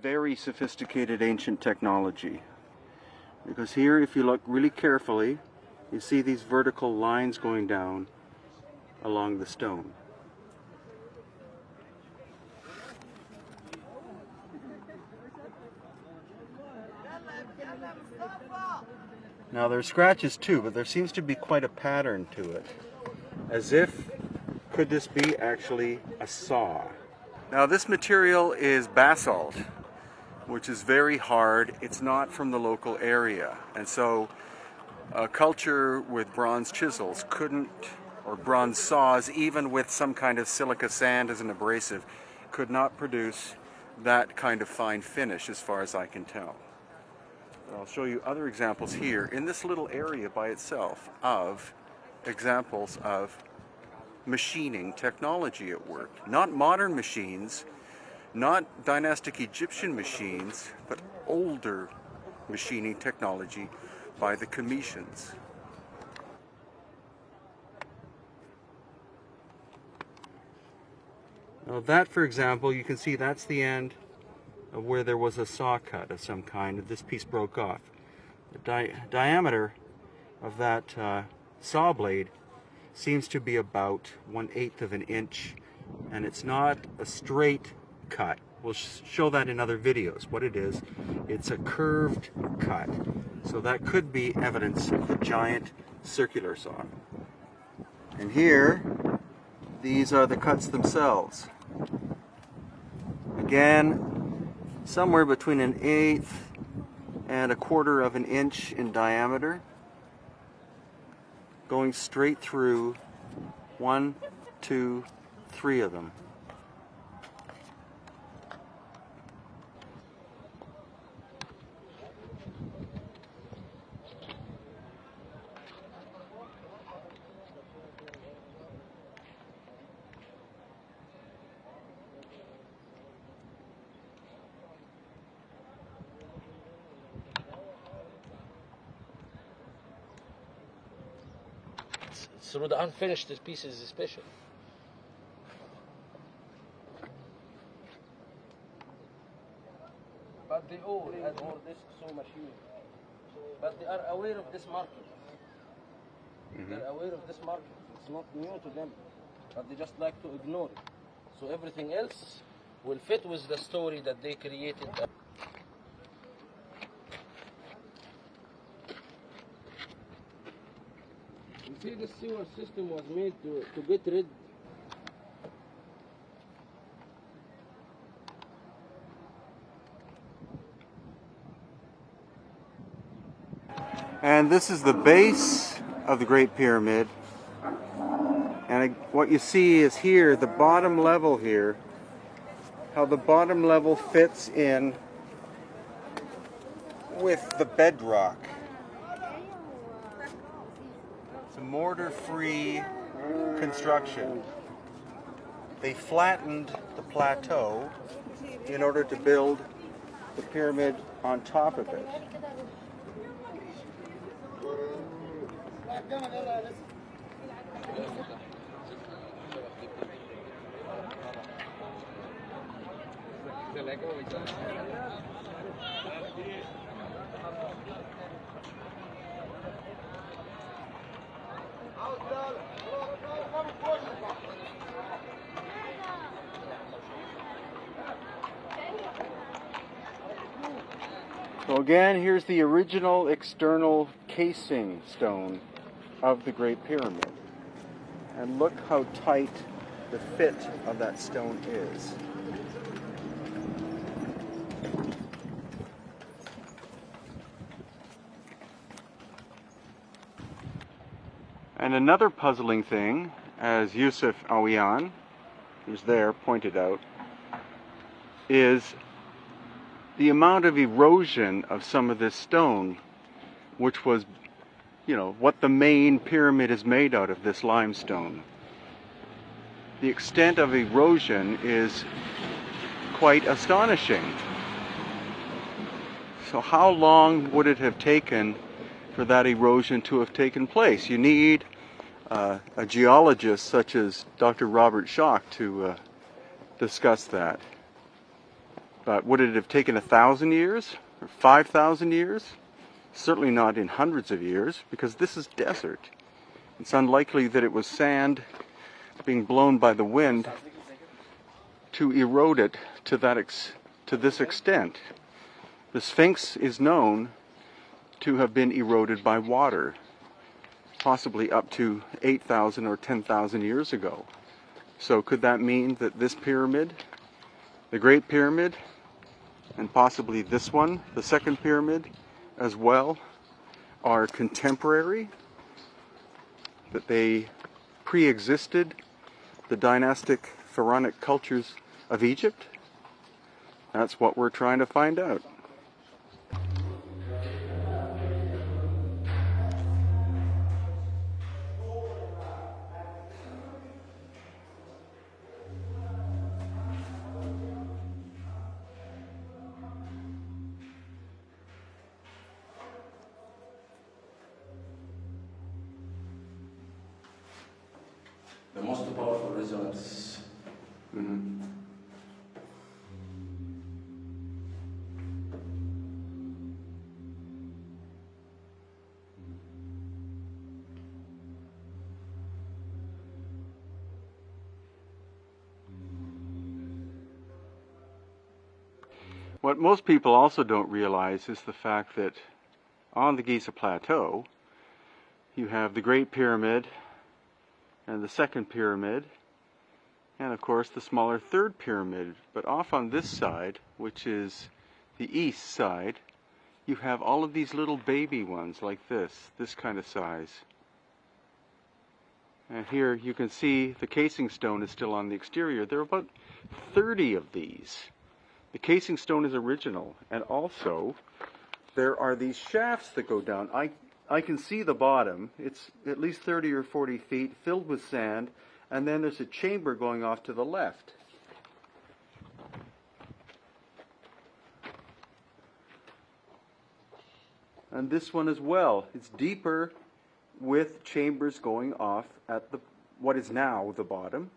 very sophisticated ancient technology. Because here, if you look really carefully, you see these vertical lines going down along the stone. Now there's scratches too, but there seems to be quite a pattern to it. As if, could this be actually a saw? Now this material is basalt, which is very hard. It's not from the local area. And so a culture with bronze chisels couldn't, or bronze saws, even with some kind of silica sand as an abrasive, could not produce that kind of fine finish as far as I can tell. I'll show you other examples here in this little area by itself of examples of machining technology at work. Not modern machines, not dynastic Egyptian machines, but older machining technology by the Cometians. Now that, for example, you can see that's the end of where there was a saw cut of some kind, and this piece broke off. The diameter of that saw blade seems to be about 1/8 of an inch, and it's not a straight cut. We'll show that in other videos. What it is, it's a curved cut. So that could be evidence of a giant circular saw. And here, these are the cuts themselves. Again, somewhere between 1/8 and 1/4 of an inch in diameter, going straight through 1, 2, 3 of them. Through the unfinished pieces special. But they all had all this so machine. But they are aware of this market. They're aware of this market. It's not new to them. But they just like to ignore it. So everything else will fit with the story that they created. You see, the sewer system was made to get rid. And this is the base of the Great Pyramid. And what you see is here, the bottom level here, how the bottom level fits in with the bedrock. It's a mortar-free construction. They flattened the plateau in order to build the pyramid on top of it. So again, here's the original external casing stone of the Great Pyramid. And look how tight the fit of that stone is. And another puzzling thing, as Yusuf Awiyan, who's there, pointed out, is the amount of erosion of some of this stone, which was, you know, what the main pyramid is made out of, this limestone. The extent of erosion is quite astonishing. So how long would it have taken for that erosion to have taken place? You need a geologist such as Dr. Robert Schoch to discuss that. But would it have taken 1,000 years or 5,000 years? Certainly not in hundreds of years, because this is desert. It's unlikely that it was sand being blown by the wind to erode it to this extent. The Sphinx is known to have been eroded by water, possibly up to 8,000 or 10,000 years ago. So could that mean that this pyramid, the Great Pyramid, and possibly this one, the Second Pyramid, as well, are contemporary? That they pre-existed the dynastic pharaonic cultures of Egypt? That's what we're trying to find out. The most powerful resonance. Mm-hmm. What most people also don't realize is the fact that on the Giza Plateau, you have the Great Pyramid and the Second Pyramid, and of course the smaller Third Pyramid. But off on this side, which is the east side, you have all of these little baby ones like this kind of size. And here you can see the casing stone is still on the exterior. There are about 30 of these. The casing stone is original, and also there are these shafts that go down. I can see the bottom. It's at least 30 or 40 feet, filled with sand, and then there's a chamber going off to the left. And this one as well. It's deeper, with chambers going off at what is now the bottom.